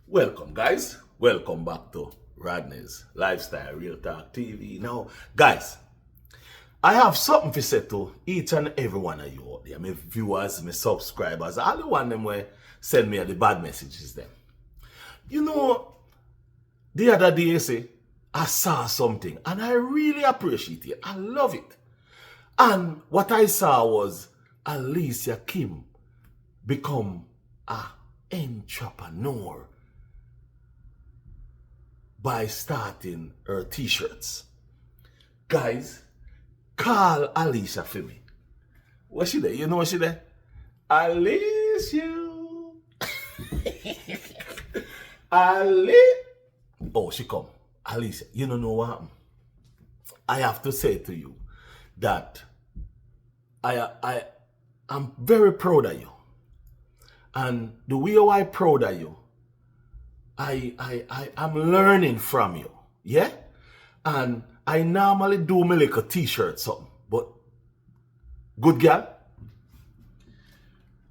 Welcome, guys. Welcome back to Rodney's Lifestyle Real Talk TV. Now, guys, I have something to say to each and every one of you out there. My viewers, my subscribers, all the one them where send me the bad messages them. You know, the other day, say, I saw something and I really appreciate it. I love it. And what I saw was Alicia Kim become a entrepreneur by starting her t-shirts. Guys, call Alicia for me. Where's she there? You know where she there? Alicia. Ali. Oh, she come. Alicia, you don't know what happened. I have to say to you that I'm very proud of you. And the way I'm proud of you, I'm learning from you. Yeah? And I normally do me like a t-shirt something. But good girl,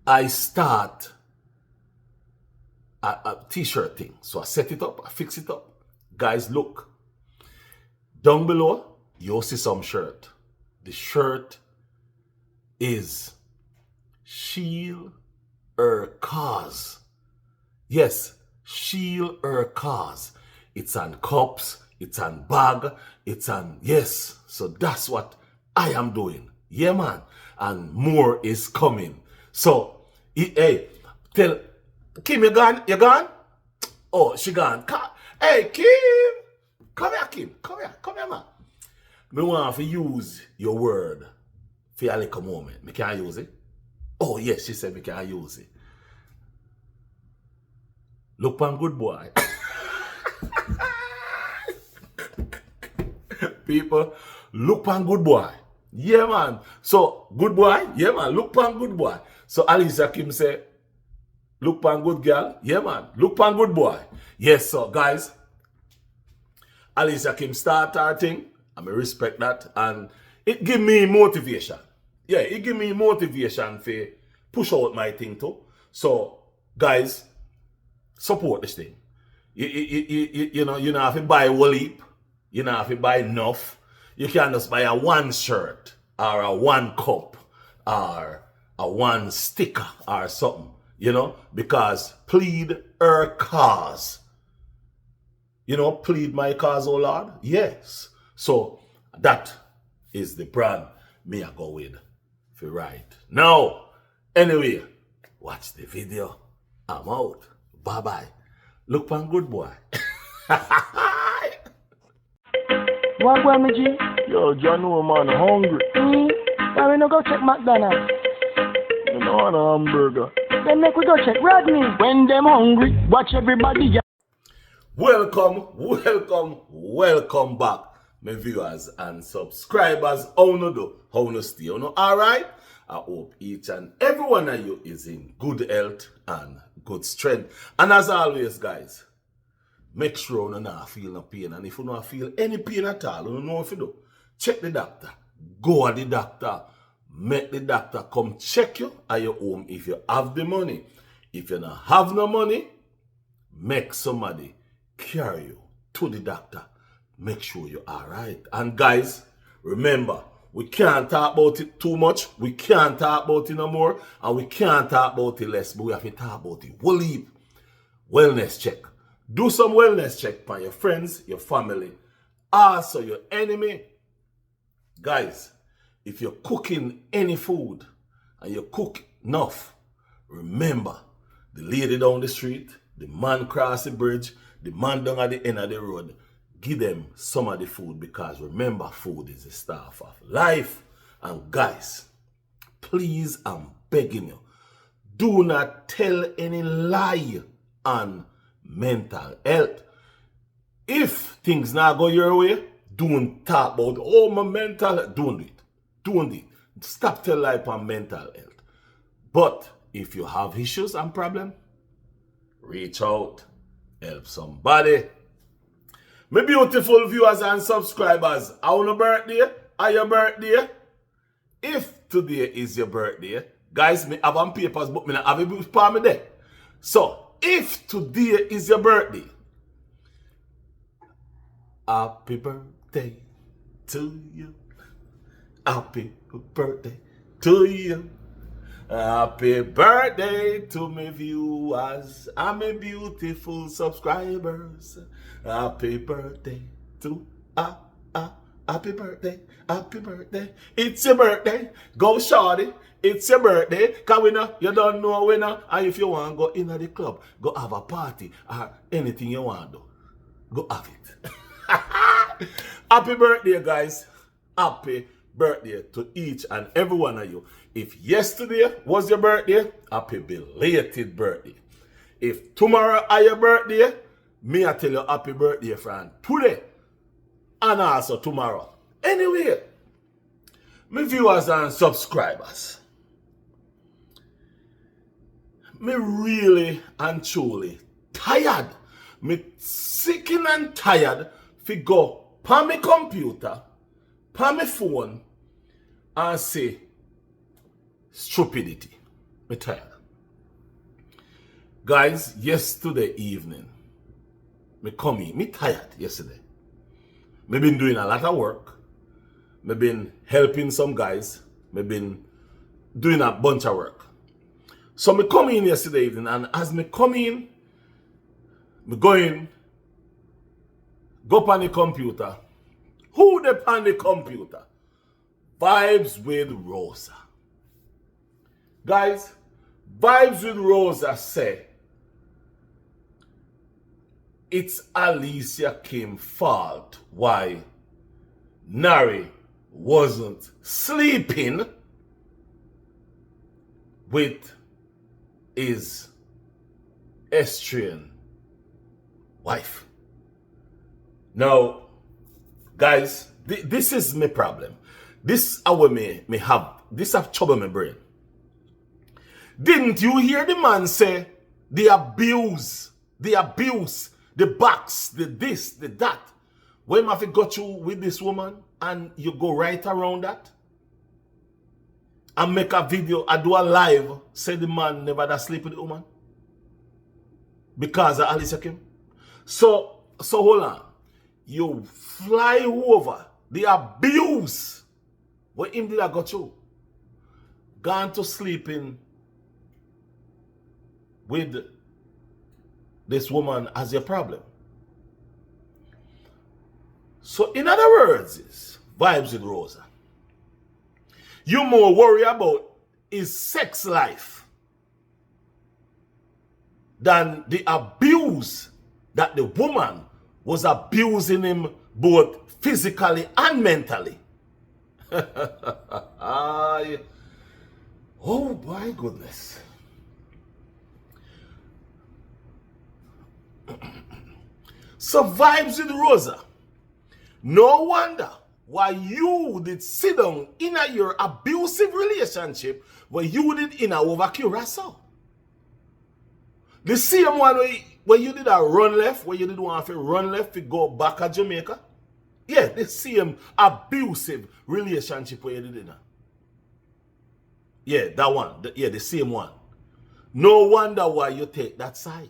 I start a t-shirt thing. So I set it up, I fix it up. Guys, look. Down below, you'll see some shirt. The shirt is Shield Her Cause. Yes, Shield Her Cause. It's on cups, it's on bag, it's on, yes. So that's what I am doing. Yeah, man. And more is coming. So, hey, tell Kim, you gone? You gone? Oh, she gone. Hey, Kim! Come here, Kim. Come here, man. Me want to use your word for a little moment. Me can't use it. Oh, yes, she said me can't use it. Look on good boy. People, look on good boy. Yeah, man. So, good boy? Yeah, man. Look on good boy. So, Alicia Kim say, look on good girl? Yeah, man. Look on good boy. Yes, so, guys. Alicia Kim start her thing. I respect that. And it give me motivation. Yeah, it give me motivation to push out my thing too. So, guys, support this thing. You know, you don't have to buy a whole heap. You don't have to buy enough. You can just buy a one shirt or a one cup or a one sticker or something, you know, because plead her cause. You know, plead my cause, oh Lord. Yes. So that is the brand me I go with for right now. Anyway, watch the video. I'm out. Bye-bye. Look pan good boy. What well, me G? Yo, John, man, hungry. Why we no go check McDonald's? You know, want a hamburger. Then make we go check Rodney. When them hungry, watch everybody. Welcome back, my viewers and subscribers. How no do? How no stay? You know, all right? I hope each and every one of you is in good health and good strength. And as always, guys, make sure you don't feel no pain. And if you don't feel any pain at all, you don't know if you do, check the doctor. Go to the doctor. Make the doctor come check you at your home if you have the money. If you don't have no money, make somebody carry you to the doctor. Make sure you're all right. And guys, remember, we can't talk about it too much. We can't talk about it no more. And we can't talk about it less. But we have to talk about it. We'll leave. Wellness check. Do some wellness check for your friends, your family, also your enemy. Guys, if you're cooking any food and you cook enough, remember the lady down the street, the man cross the bridge, the man down at the end of the road, give them some of the food, because remember, food is the staff of life. And guys, please, I'm begging you, do not tell any lie on mental health. If things not go your way, don't talk about, oh, my mental health. Don't do it. Don't do it. Stop telling lie on mental health. But if you have issues and problems, reach out. Help somebody. My beautiful viewers and subscribers, on your birthday? Are your birthday? If today is your birthday, guys, me have on papers, but me not have it for me there. So, if today is your birthday, happy birthday to you. Happy birthday to you. Happy birthday to my viewers and my beautiful subscribers. Happy birthday to happy birthday, happy birthday. It's your birthday. Go shorty. It's your birthday. Cause you don't know winner. And if you want to go in the club, go have a party or anything you want to do, go have it. Happy birthday, guys. Happy birthday to each and every one of you. If yesterday was your birthday, happy belated birthday. If tomorrow is your birthday, me I tell you happy birthday friend today and also tomorrow. Anyway, my viewers and subscribers, me really and truly tired. Me sick and tired to go pa my computer, pa my phone and say stupidity. Me tired. Guys, yesterday evening, me come in. Me tired yesterday. Me been doing a lot of work. Me been helping some guys. Me been doing a bunch of work. So me come in yesterday evening, and as me come in, me go on the computer. Who dey on the computer? Vibes with Rosa. Guys, Vibes with Rosa say it's Alicia Kim's fault why Nari wasn't sleeping with his Austrian wife. Now, guys, this is my problem. This our me have this have trouble my brain. Didn't you hear the man say the abuse, the box, the this, the that? When have got you with this woman and you go right around that? And make a video, I do a live, say the man never da sleep with the woman? Because of Alicia Kim. So hold on. You fly over the abuse what him did I got you. Gone to sleeping with this woman as your problem. So in other words, is Vibes with Rosa. You more worry about his sex life than the abuse that the woman was abusing him both physically and mentally. Oh my goodness. So Vibes with Rosa. No wonder why you did sit down in your abusive relationship where you did in a over Curacao. The same one where you did a run left, where you did want to run left to go back to Jamaica. Yeah, the same abusive relationship where you did it. Yeah, that one. The same one. No wonder why you take that side.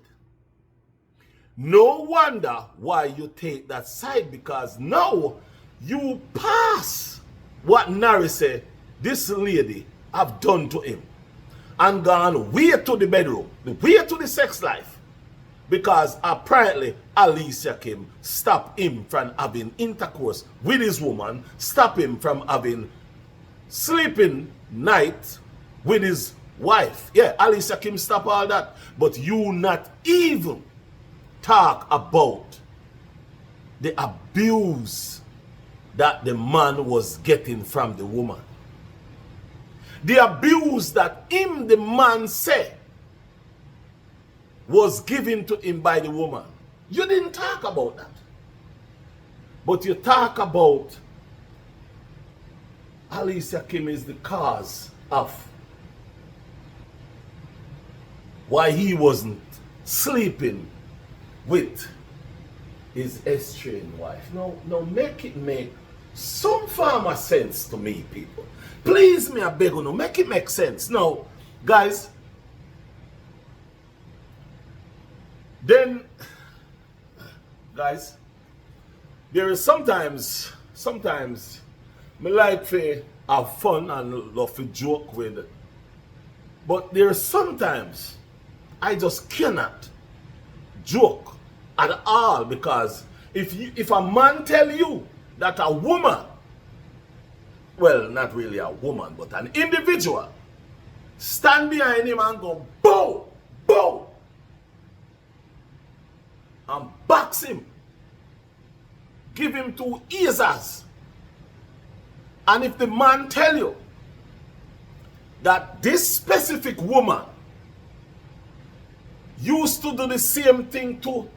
No wonder why you take that side, because now you pass what Nari said this lady have done to him and gone way to the bedroom, way to the sex life, because apparently Alicia Kim stopped him from having intercourse with his woman, stop him from having sleeping night with his wife. Yeah, Alicia Kim stop all that, but you not even talk about the abuse that the man was getting from the woman. The abuse that him, the man, said was given to him by the woman. You didn't talk about that. But you talk about Alicia Kim is the cause of why he wasn't sleeping with his Austrian wife. Now make it make some form of sense to me, people. Please, me I beg you, make it make sense. Now, guys, Then, guys, there is sometimes me like to have fun and love to joke with it. But there is sometimes I just cannot joke at all, because if a man tell you that a woman, well, not really a woman, but an individual, stand behind him and go bow, bow, and box him, give him 2 easers, and if the man tell you that this specific woman used to do the same thing to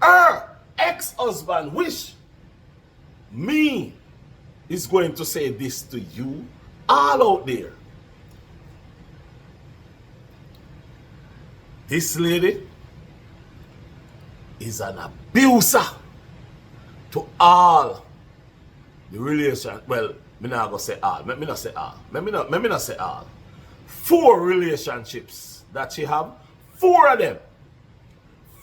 her ex-husband, wish me is going to say this to you all out there. This lady is an abuser to all the relation. Well, me not gonna say all. Me not say all. Me not say all. 4 relationships that she have. 4 of them.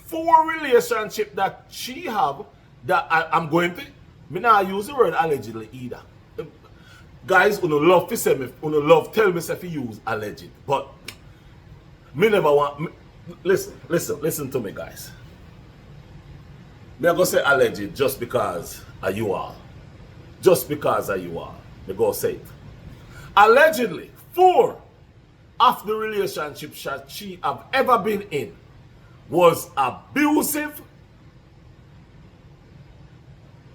4 relationships that she have that I'm going to. Me not use the word allegedly either. Guys, you love to say me, you love tell me if you use alleged, but me never want. Listen to me, guys. Me I go say alleged just because of you all. Just because of you all. Me go say it. Allegedly, 4 of the relationships that she have ever been in was abusive,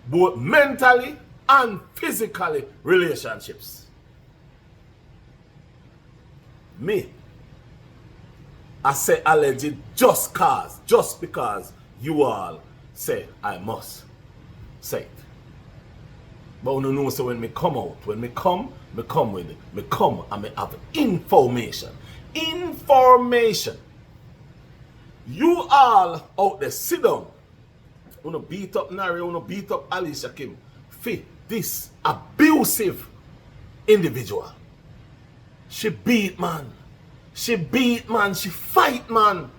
both mentally and physically relationships. Me, I say alleged just because you all say I must say it. But you know, so when me come out, when me come with it. Me come and me have information. Information. You all out there sit down. You know beat up Nari, you know beat up Alicia Kim. Fit this abusive individual. She beat man. She fight man.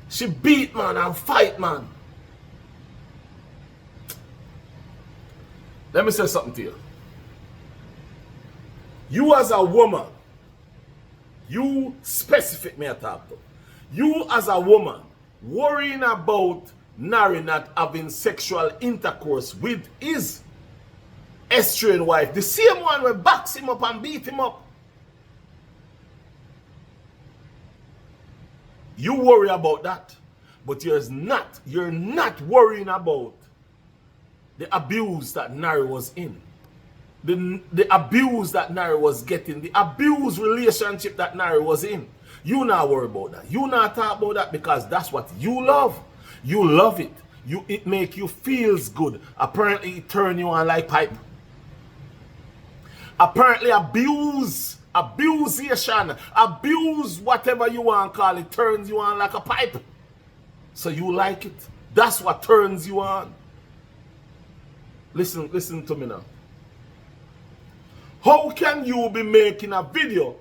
She beat man and fight man. Let me say something to you. You as a woman, you specific me a talk to. You as a woman worrying about Nari not having sexual intercourse with his estranged wife, the same one who backs him up and beat him up. You worry about that, but you're not worrying about the abuse that Nari was in. The abuse that Nari was getting, the abuse relationship that Nari was in. You not worry about that. You not talk about that because that's what you love. You love it. It make you feels good. Apparently it turn you on like pipe. Apparently abuse, whatever you want to call it, turns you on like a pipe. So you like it. That's what turns you on. Listen to me now. How can you be making a video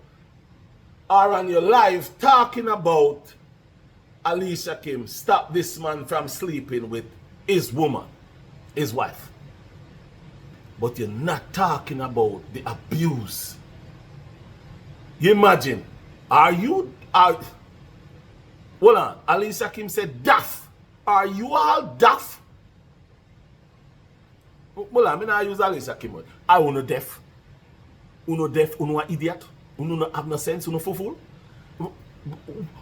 or on your live talking about Alicia Kim stop this man from sleeping with his woman, his wife, but you're not talking about the abuse? You imagine, hold on, Alicia Kim said daft. Are you all daft? Well, I mean, I use Alicia Kim. I want no deaf. Uno deaf, uno idiot. Uno no have no sense, uno fool.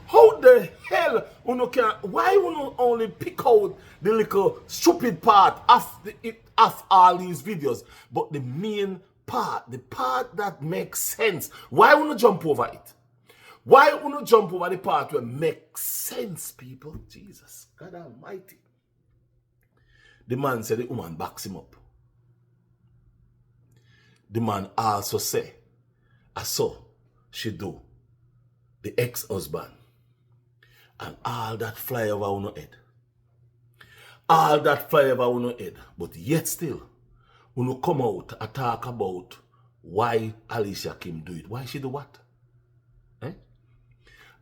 How the hell uno can? Why uno only pick out the little stupid part of all these videos, but the main part, the part that makes sense? Why uno jump over it? Why uno jump over the part where makes sense, people? Jesus, God Almighty. The man said the woman backs him up. The man also say, I saw she do the ex-husband, and all that fly over on head. All that fly over on head. But yet still, when you come out and talk about why Alicia Kim do it, why she do what? Eh?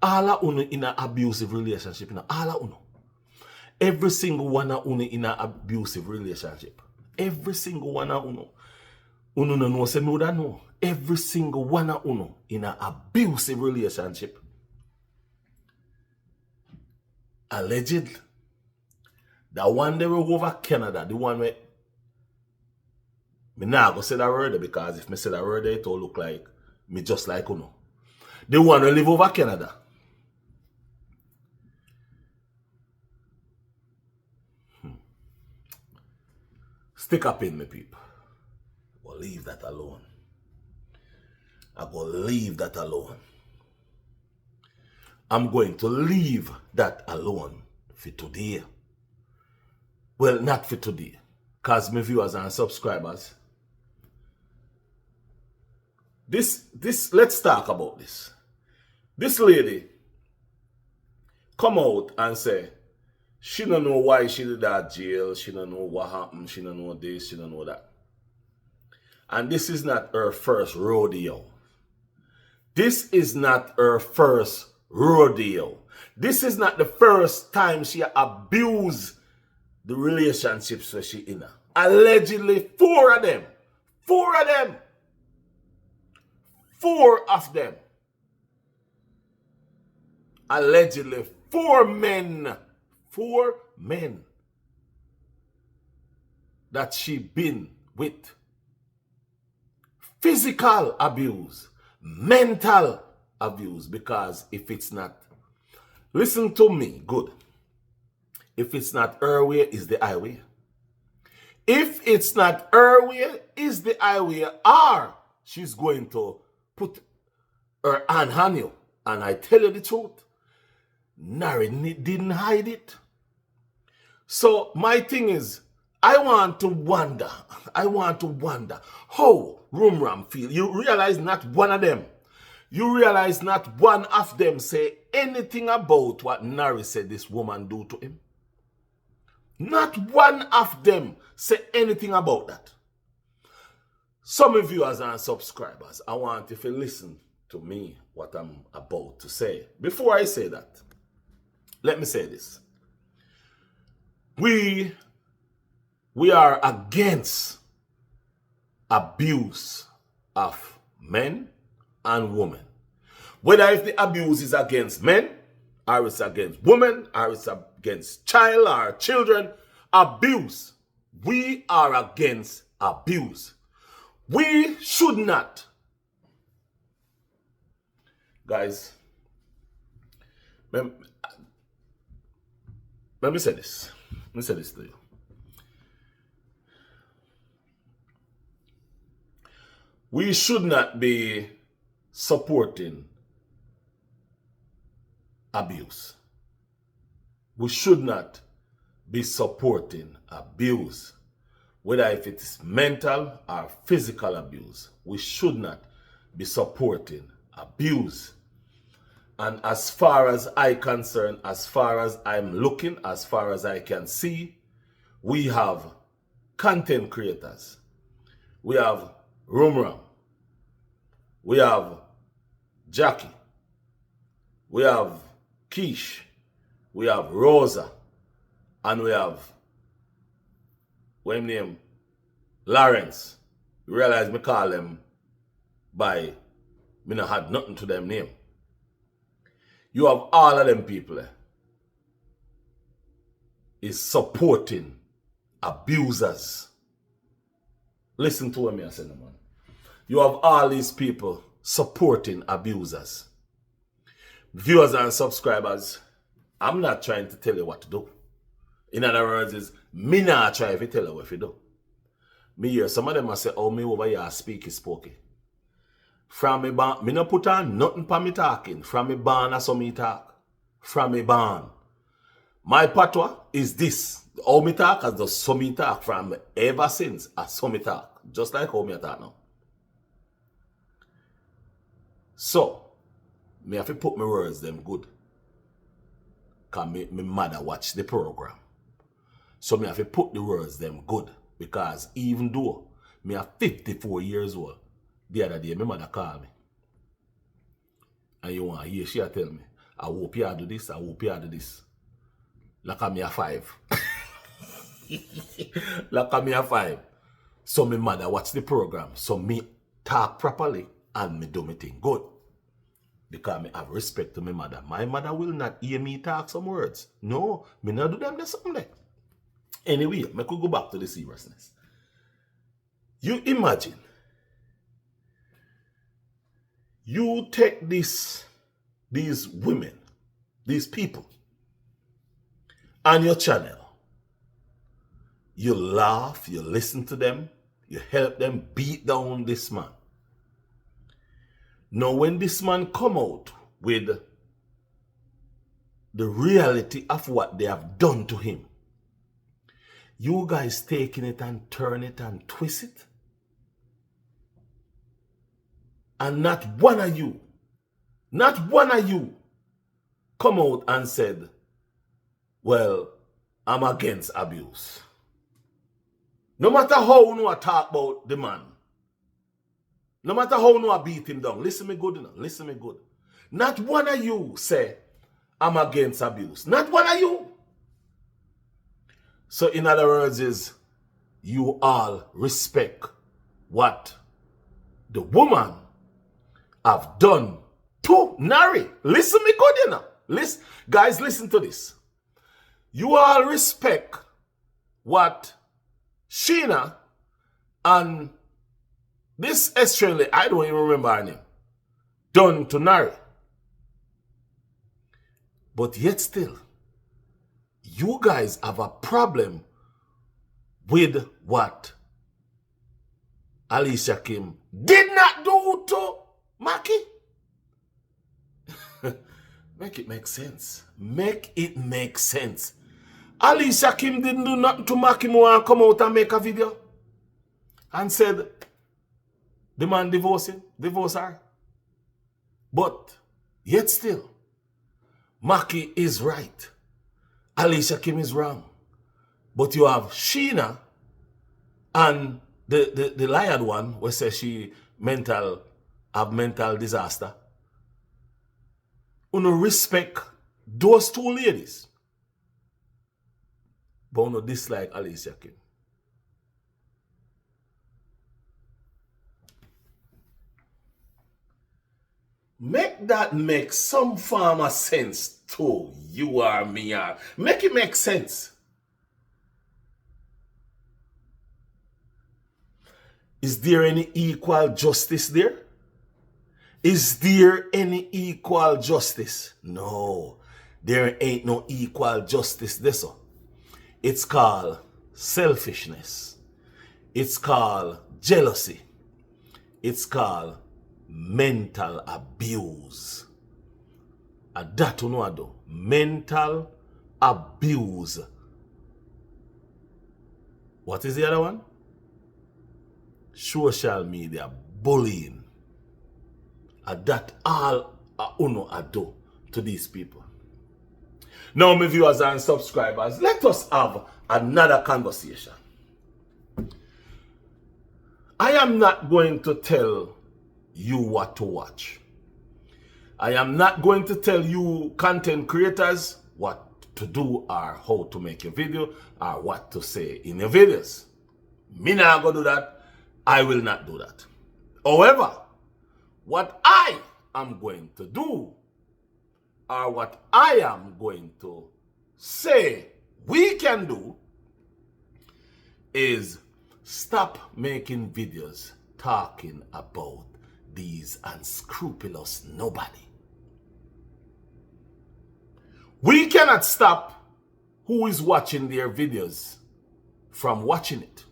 All of uno in an abusive relationship. All of uno. Every single one of uno in an abusive relationship. Every single one of uno. Uno no know, say me woulda know. Every single one of uno in an abusive relationship. Allegedly. The one they were over Canada, the one where me nah go say that word because if me say that word it will look like me just like uno. The one who live over Canada. Stick up in me, people. I'll leave that alone. I will leave that alone. I'm going to leave that alone for today. Well, not for today. Because my viewers and subscribers. Let's talk about this. This lady come out and say, she don't know why she did that jail, she don't know what happened, she don't know this, she don't know that. And this is not her first rodeo. This is not her first rodeo. This is not the first time she abused the relationships where she in. Allegedly, 4 of them. 4 of them. 4 of them. Allegedly, 4 men. 4 men that she been with. Physical abuse, mental abuse, because if it's not, listen to me, good. If it's not her way, is the highway. If it's not her way, is the highway, or she's going to put her hand on you. And I tell you the truth, Nari didn't hide it. So my thing is, I want to wonder how Rumram feel. You realize not one of them say anything about what Nari said this woman do to him. Not one of them say anything about that. Some viewers and subscribers, I want you to listen to me, what I'm about to say. Before I say that, let me say this. We are against abuse of men and women. Whether if the abuse is against men, or it's against women, or it's against child or children, abuse. We are against abuse. We should not. Guys, let me say this. Let me say this to you. We should not be supporting abuse. We should not be supporting abuse. Whether if it is mental or physical abuse, we should not be supporting abuse. And as far as I'm concerned, as far as I'm looking, as far as I can see, we have content creators. We have Rumram. We have Jackie. We have Keish. We have Rosa. And we have, what his name? Lawrence. You realize me call them by, me not had nothing to them name. You have all of them people is supporting abusers. Listen to what me I say, man. You have all these people supporting abusers. Viewers and subscribers, I'm not trying to tell you what to do. In other words, is me not try to tell you what to do. Me hear some of them I say, oh, me over here speak is spooky. From me born, me no put on nothing for me talking. From me born, I saw me talk. From me born. My patwa is this. How me talk as the so me talk from ever since I saw me talk. Just like how me talk now. So, me have to put my words them good. Because me mother watch the program. So me have to put the words them good. Because even though me are 54 years old, the other day my mother called me. And you want to hear she tell me, I hope you do this, I hope you do this. Like I'm here 5. Like I'm here 5. So my mother watch the program. So me talk properly and me do me thing good. Because I have respect to my mother. My mother will not hear me talk some words. No, me not do them something. Anyway, I could go back to the seriousness. You imagine, you take these women, these people, on your channel. You laugh, you listen to them, you help them beat down this man. Now when this man come out with the reality of what they have done to him, you guys taking it and turn it and twist it. And not one of you come out and said, well, I'm against abuse. No matter how you talk about the man, no matter how you beat him down, listen me good enough, listen me good. Not one of you say, I'm against abuse. Not one of you. So in other words is, you all respect what the woman have done to Nari. Listen me good enough. Listen, guys, listen to this. You all respect what Sheena and this Australian, I don't even remember her name, done to Nari. But yet still, you guys have a problem with what Alicia Kim did not do to Maki. Make it make sense. Make it make sense. Alicia Kim didn't do nothing to Maki more and come out and make a video and said the man divorce her. But yet still, Maki is right. Alicia Kim is wrong. But you have Sheena and the liar one who says she have mental disaster. Uno respect those two ladies. But uno dislike Alicia Kim. Make that make some form of sense to you or me or make it make sense. Is there any equal justice there? Is there any equal justice? No, there ain't no equal justice there. So it's called selfishness. It's called jealousy. It's called mental abuse. And that you know do. Mental abuse. What is the other one? Social media bullying. And that all uno do to these people. Now, my viewers and subscribers, let us have another conversation. I am not going to tell you what to watch. I am not going to tell you content creators what to do or how to make a video or what to say in your videos. Me not gonna do that. I will not do that. However, what I am going to do or what I am going to say we can do is stop making videos talking about these unscrupulous nobody. We cannot stop who is watching their videos from watching it.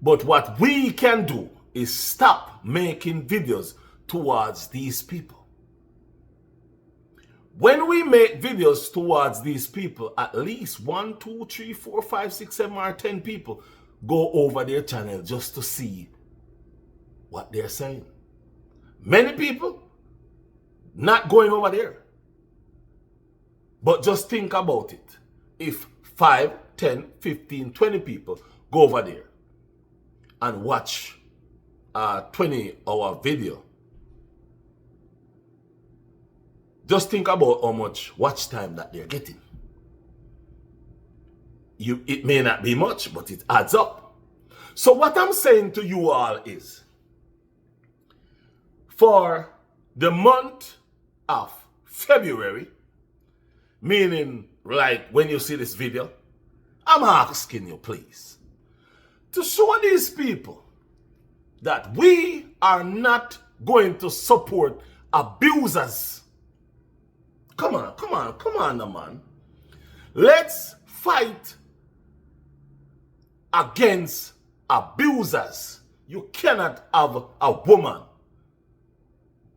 But what we can do is stop making videos towards these people. When we make videos towards these people, at least 1, 2, 3, 4, 5, 6, 7, or 10 people go over their channel just to see what they're saying. Many people not going over there. But just think about it. If 5, 10, 15, 20 people go over there and watch a 20-hour video, Just think about how much watch time that they're getting. It may not be much, but it adds up. So what I'm saying to you all is, for the month of February, meaning like when you see this video, I'm asking you please to show these people that we are not going to support abusers. Come on, man. Let's fight against abusers. You cannot have a woman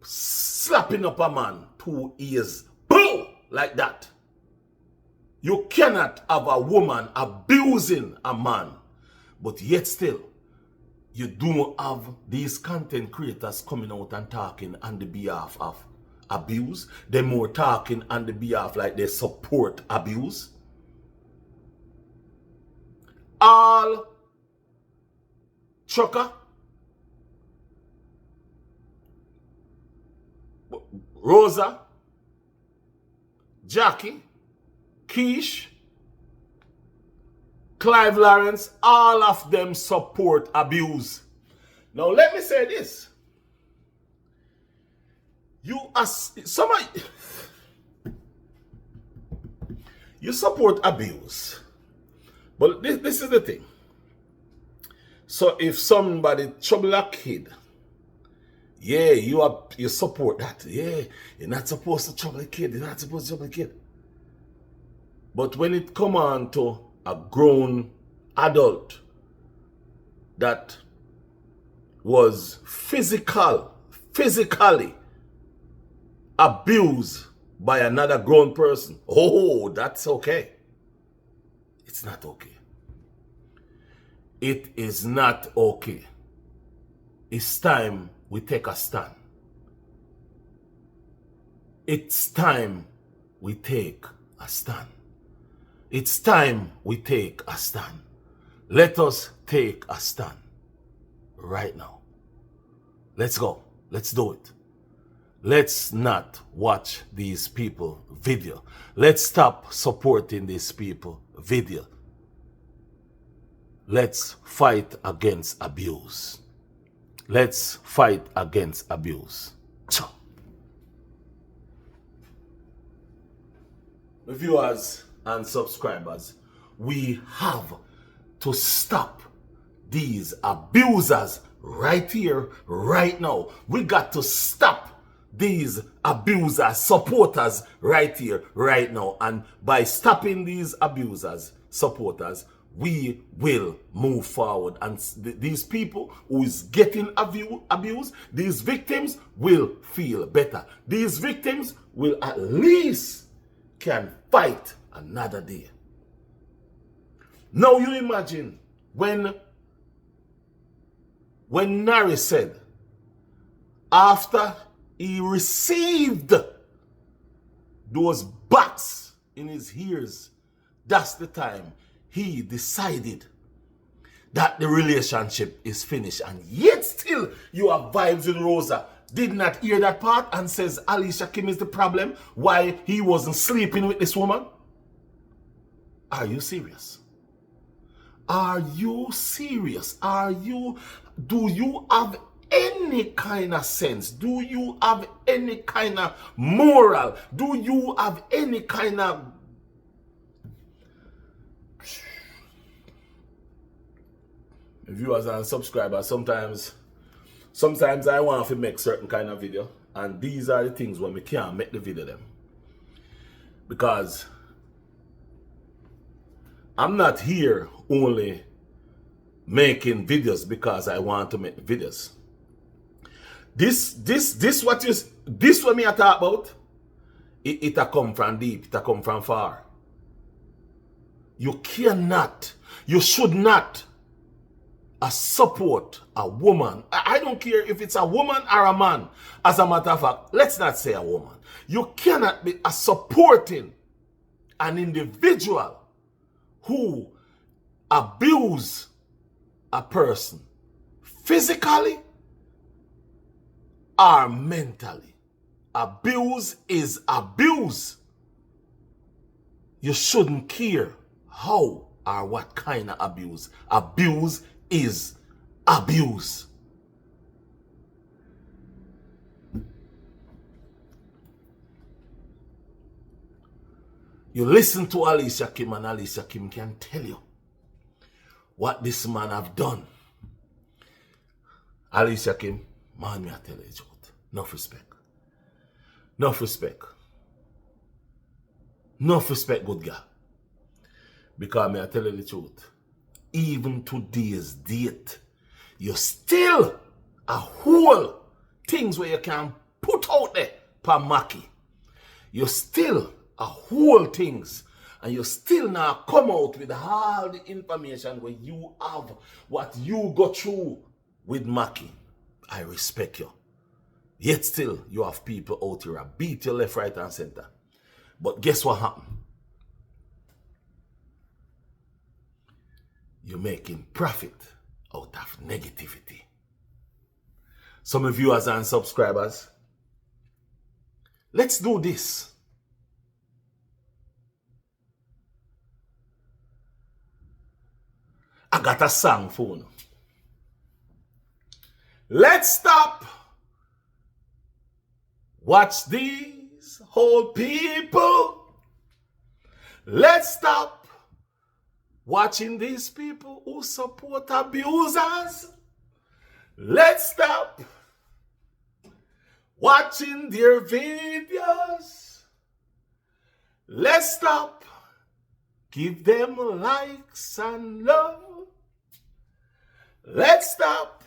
slapping up a man 2 ears, boom, like that. You cannot have a woman abusing a man, but yet still, you don't have these content creators coming out and talking on the behalf of abuse. They're more talking on the behalf like they support abuse. All Chucker, Rosa, Jackie, Keish, Clive Lawrence, all of them support abuse. Now let me say this. You support abuse. But this is the thing. So if somebody trouble a kid, yeah, you support that. Yeah, you're not supposed to trouble a kid. You're not supposed to trouble a kid. But when it come on to a grown adult that was physically abused by another grown person, oh, that's okay. It's not okay. It is not okay. It's time we take a stand. It's time we take a stand. It's time we take a stand. Let us take a stand right now. Let's go. Let's do it. Let's not watch these people video. Let's stop supporting these people video. Let's fight against abuse. Let's fight against abuse. Viewers and subscribers, we have to stop these abusers right here, right now. We got to stop these abusers, supporters right here, right now. And by stopping these abusers, supporters, we will move forward. And these people who is getting abused, these victims will feel better. These victims will at least can fight another day. Now you imagine when Nari said, after he received those bats in his ears, that's the time he decided that the relationship is finished. And yet still you have vibes with Rosa. Did not hear that part and says Alicia Kim is the problem, why he wasn't sleeping with this woman. Are you serious? Are you serious? Do you have any kind of sense? Do you have any kind of moral? Do you have any kind of... Viewers and subscribers, sometimes I want to make certain kind of video, and these are the things when we can't make the video them. Because I'm not here only making videos because I want to make videos. This what me I talk about, it a come from deep, it a come from far. You should not support a woman. I don't care if it's a woman or a man. As a matter of fact, let's not say a woman. You cannot be supporting an individual who abuse a person physically or mentally. Abuse is abuse. You shouldn't care how or what kind of abuse. Abuse is abuse. You listen to Alicia Kim and Alicia Kim can tell you what this man have done. Alicia Kim, man, me I tell you the truth. Enough respect. Enough respect. Enough respect, good girl. Because me I tell you the truth. Even today's date, you still a whole things where you can put out there per Mackie. You still a whole things, and you still now come out with all the information where you have what you go through with Mackie. I respect you. Yet still, you have people out here that beat you left, right, and center. But guess what happened? You're making profit out of negativity. Some of you as and subscribers, let's do this. I got a song for you. Let's stop. Watch these whole people. Let's stop watching these people who support abusers. Let's stop watching their videos. Let's stop. Give them likes and love. Let's stop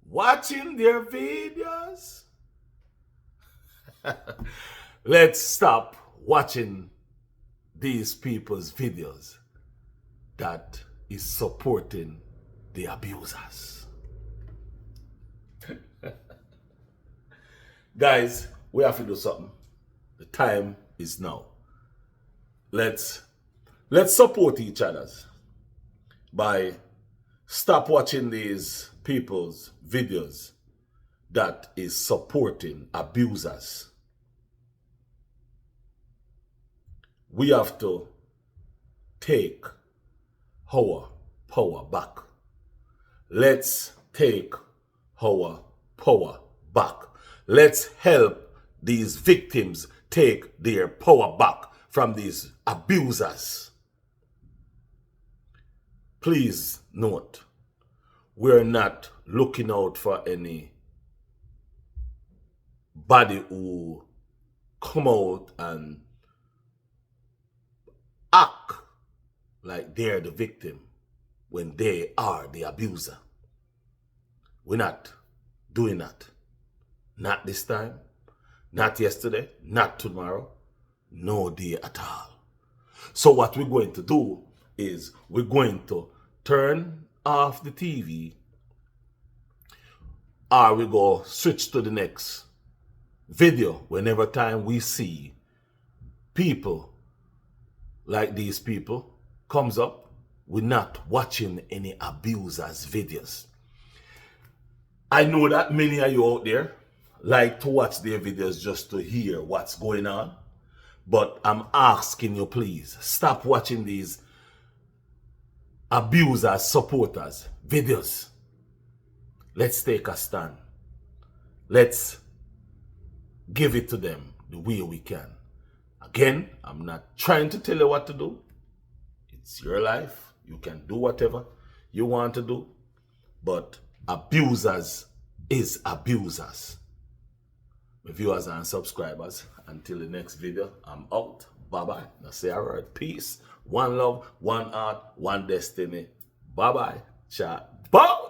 watching their videos. Let's stop watching these people's videos that is supporting the abusers. Guys, we have to do something. The time is now. Let's support each other by stop watching these people's videos that is supporting abusers. We have to take our power back. Let's take our power back. Let's help these victims take their power back from these abusers. Please note, we're not looking out for any body who come out and act like they're the victim when they are the abuser. We're not doing that. Not this time, not yesterday, not tomorrow, no day at all. So what we're going to do is we're going to turn off the TV, or we go switch to the next video whenever time we see people like these people comes up. We're not watching any abusers' videos. I know that many of you out there like to watch their videos just to hear what's going on. But I'm asking you, please, stop watching these abusers, supporters, videos. Let's take a stand. Let's give it to them the way we can. Again, I'm not trying to tell you what to do. It's your life. You can do whatever you want to do. But abusers is abusers. My viewers and subscribers, until the next video, I'm out. Bye-bye. Now say a word. Peace. One love, one heart, one destiny. Bye-bye. Chat. Bye.